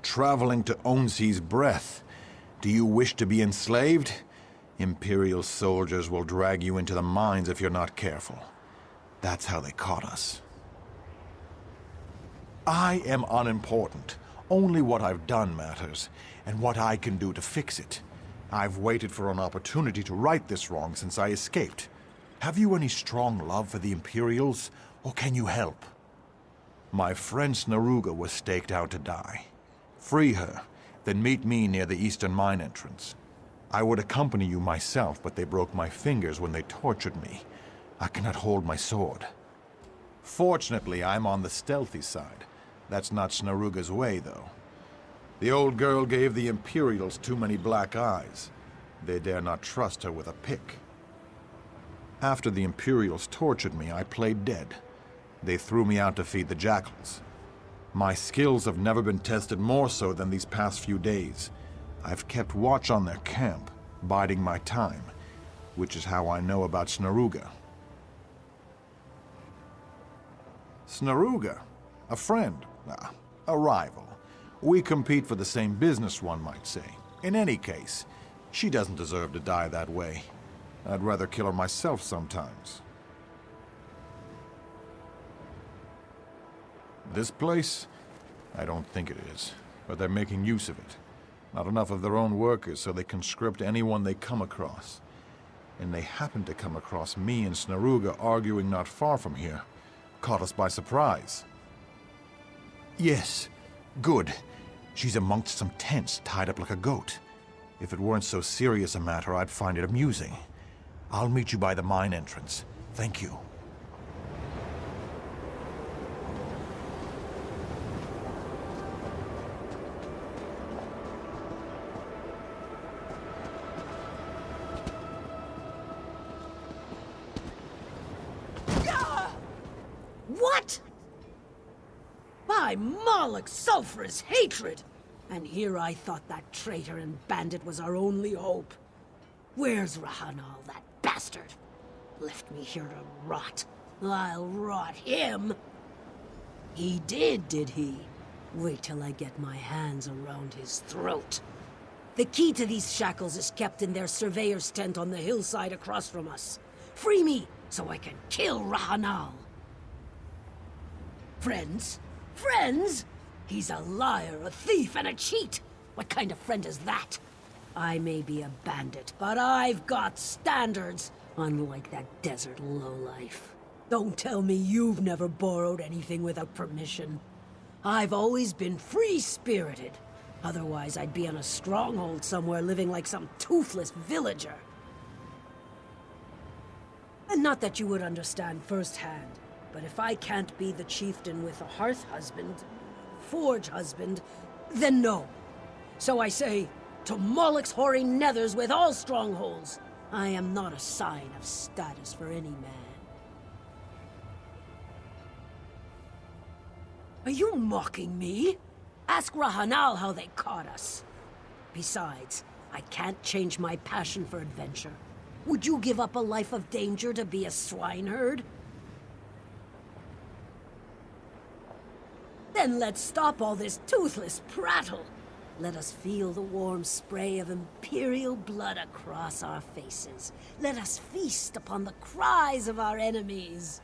traveling to Onsi's breath. Do you wish to be enslaved? Imperial soldiers will drag you into the mines if you're not careful. That's how they caught us. I am unimportant. Only what I've done matters, and what I can do to fix it. I've waited for an opportunity to right this wrong since I escaped. Have you any strong love for the Imperials, or can you help? My friend Snaruga was staked out to die. Free her, then meet me near the eastern mine entrance. I would accompany you myself, but they broke my fingers when they tortured me. I cannot hold my sword. Fortunately, I'm on the stealthy side. That's not Snaruga's way, though. The old girl gave the Imperials too many black eyes. They dare not trust her with a pick. After the Imperials tortured me, I played dead. They threw me out to feed the jackals. My skills have never been tested more so than these past few days. I've kept watch on their camp, biding my time, which is how I know about Snaruga. Snaruga? A friend? A rival. We compete for the same business, one might say. In any case, she doesn't deserve to die that way. I'd rather kill her myself sometimes. This place? I don't think it is, but they're making use of it. Not enough of their own workers, so they conscript anyone they come across. And they happened to come across me and Snaruga arguing not far from here. Caught us by surprise. Yes, good. She's amongst some tents, tied up like a goat. If it weren't so serious a matter, I'd find it amusing. I'll meet you by the mine entrance. Thank you. What? By Moloch's sulphurous hatred! And here I thought that traitor and bandit was our only hope. Where's Rahanal, that bastard? Left me here to rot. I'll rot him. He did he? Wait till I get my hands around his throat. The key to these shackles is kept in their surveyor's tent on the hillside across from us. Free me, so I can kill Rahanal. Friends? Friends? He's a liar, a thief, and a cheat! What kind of friend is that? I may be a bandit, but I've got standards, unlike that desert lowlife. Don't tell me you've never borrowed anything without permission. I've always been free-spirited. Otherwise, I'd be in a stronghold somewhere living like some toothless villager. And not that you would understand firsthand, but if I can't be the chieftain with a hearth husband, forge husband, then no. So I say, to Moloch's hoary nethers with all strongholds, I am not a sign of status for any man. Are you mocking me? Ask Rahanal how they caught us. Besides, I can't change my passion for adventure. Would you give up a life of danger to be a swineherd? Then let's stop all this toothless prattle. Let us feel the warm spray of Imperial blood across our faces. Let us feast upon the cries of our enemies.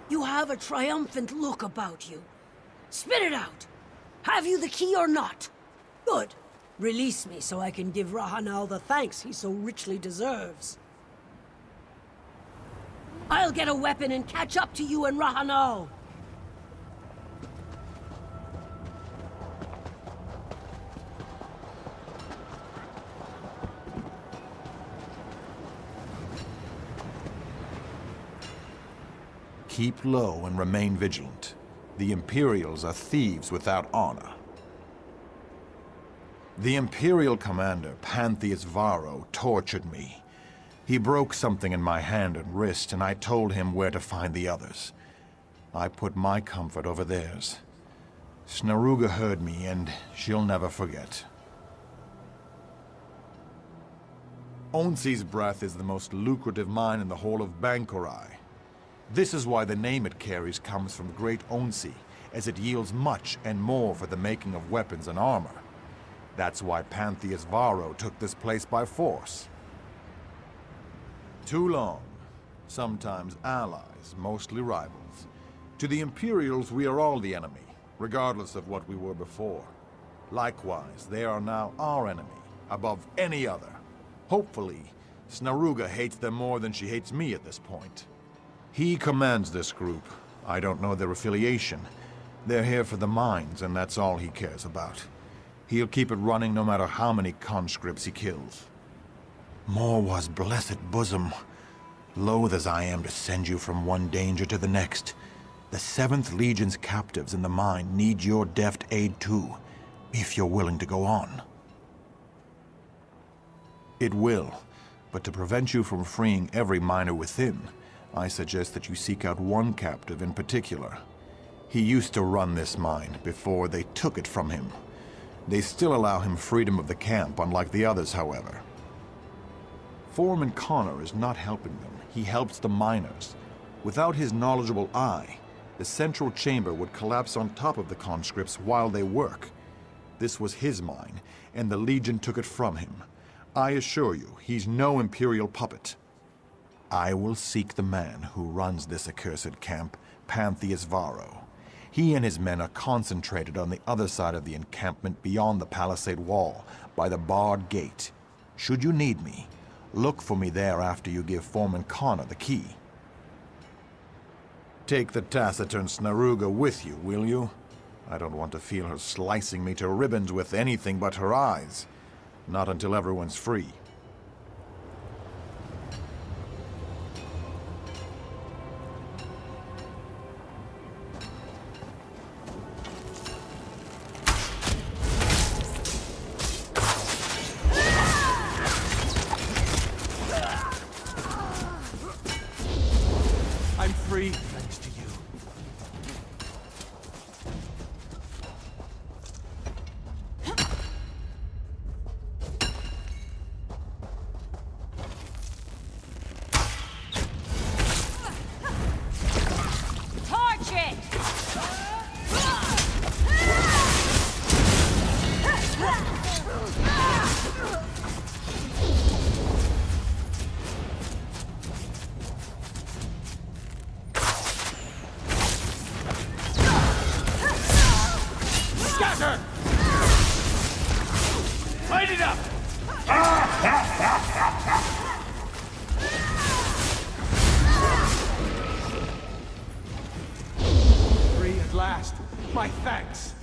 You have a triumphant look about you. Spit it out! Have you the key or not? Good. Release me so I can give Rahanal the thanks he so richly deserves. I'll get a weapon and catch up to you and Rahano. Keep low and remain vigilant. The Imperials are thieves without honor. The Imperial commander, Pantheus Varro, tortured me. He broke something in my hand and wrist, and I told him where to find the others. I put my comfort over theirs. Snaruga heard me, and she'll never forget. Onsi's breath is the most lucrative mine in the whole of Bangkorai. This is why the name it carries comes from Great Onsi, as it yields much and more for the making of weapons and armor. That's why Pantheus Varro took this place by force. Too long. Sometimes allies, mostly rivals. To the Imperials, we are all the enemy, regardless of what we were before. Likewise, they are now our enemy, above any other. Hopefully, Snaruga hates them more than she hates me at this point. He commands this group. I don't know their affiliation. They're here for the mines, and that's all he cares about. He'll keep it running no matter how many conscripts he kills. Morwa's blessed bosom. Loath as I am to send you from one danger to the next, the 7th Legion's captives in the mine need your deft aid too, if you're willing to go on. It will, but to prevent you from freeing every miner within, I suggest that you seek out one captive in particular. He used to run this mine before they took it from him. They still allow him freedom of the camp, unlike the others, however. Foreman Connor is not helping them. He helps the miners. Without his knowledgeable eye, the central chamber would collapse on top of the conscripts while they work. This was his mine, and the Legion took it from him. I assure you, he's no Imperial puppet. I will seek the man who runs this accursed camp, Pantheus Varro. He and his men are concentrated on the other side of the encampment beyond the palisade wall, by the barred gate. Should you need me, look for me there after you give Foreman Connor the key. Take the taciturn Snaruga with you, will you? I don't want to feel her slicing me to ribbons with anything but her eyes. Not until everyone's free. I'm free, thanks to you. Torch it! Scatter! Light it up! Free at last. My thanks.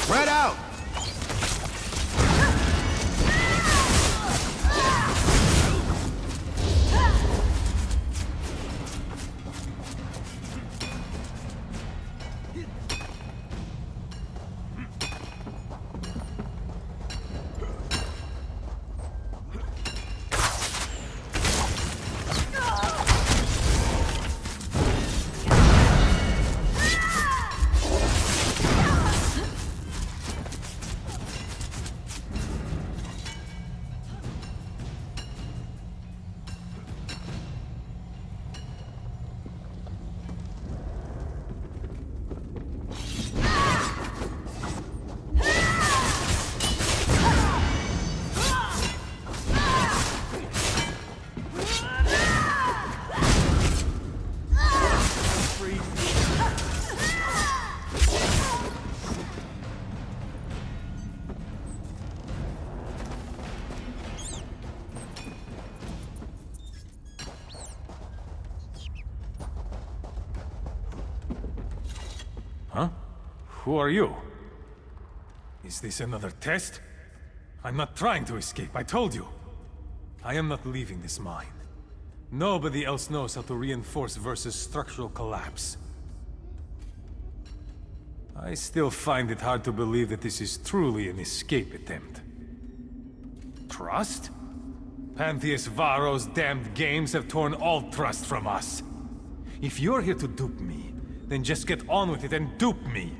Spread out! who are you? Is this another test? I'm not trying to escape, I told you. I am not leaving this mine. Nobody else knows how to reinforce versus structural collapse. I still find it hard to believe that this is truly an escape attempt. Trust? Pantheus Varro's damned games have torn all trust from us. If you're here to dupe me, then just get on with it and dupe me.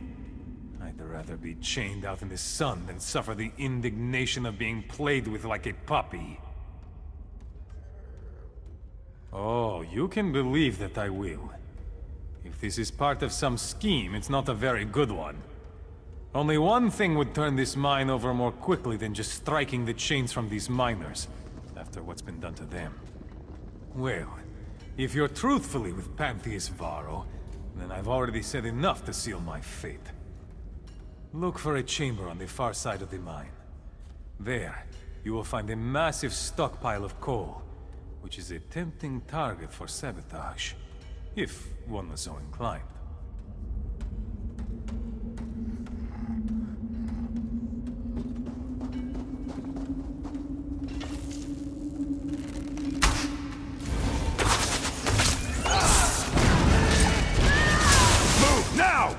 I'd rather be chained out in the sun than suffer the indignation of being played with like a puppy. Oh, you can believe that I will. If this is part of some scheme, it's not a very good one. Only one thing would turn this mine over more quickly than just striking the chains from these miners, after what's been done to them. Well, if you're truthfully with Pantheus Varro, then I've already said enough to seal my fate. Look for a chamber on the far side of the mine. There, you will find a massive stockpile of coal, which is a tempting target for sabotage, if one was so inclined. Move now!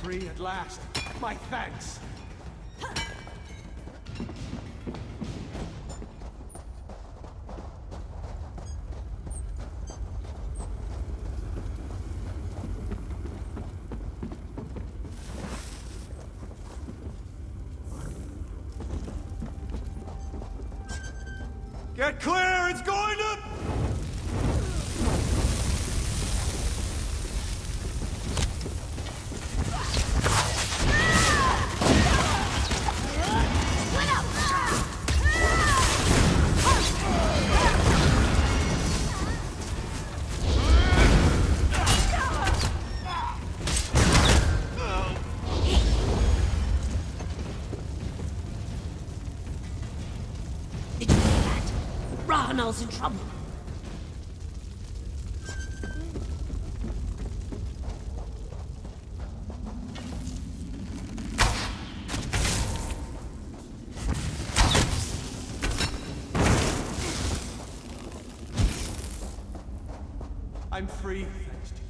Free at last. My thanks. Get clear! It's going to... Did you hear that? Rahanal's in trouble. I'm free, thanks to you.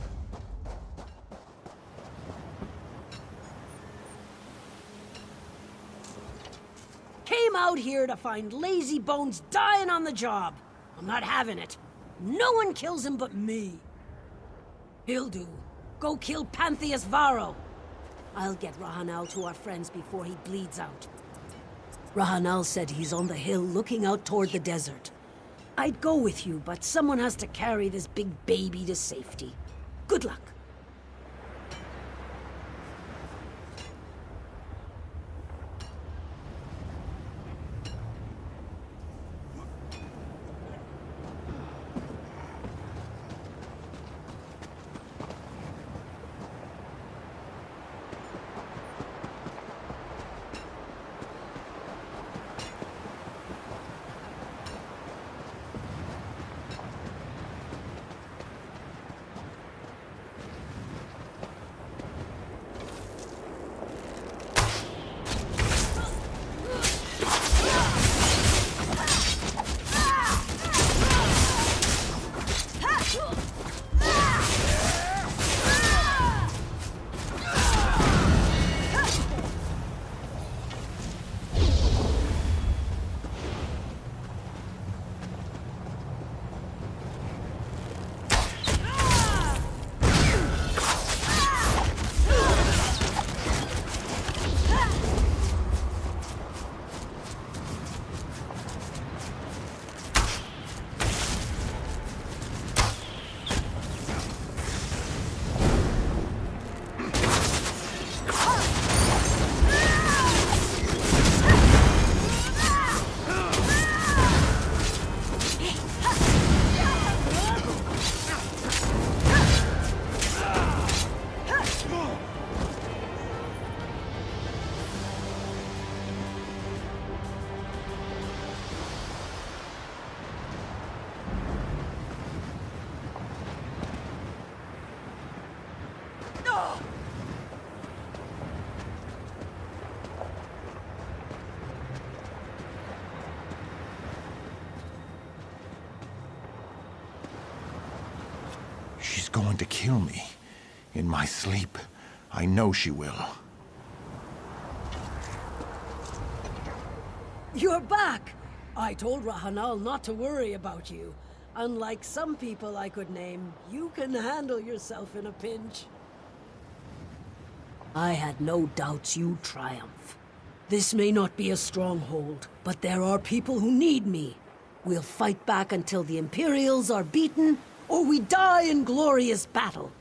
Came out here to find lazy bones dying on the job. I'm not having it. No one kills him but me. He'll do. Go kill Pantheus Varro. I'll get Rahanal to our friends before he bleeds out. Rahanal said he's on the hill looking out toward the desert. I'd go with you, but someone has to carry this big baby to safety. Good luck. She's going to kill me. In my sleep. I know she will. You're back! I told Rahanal not to worry about you. Unlike some people I could name, you can handle yourself in a pinch. I had no doubts you'd triumph. This may not be a stronghold, but there are people who need me. We'll fight back until the Imperials are beaten, or we die in glorious battle.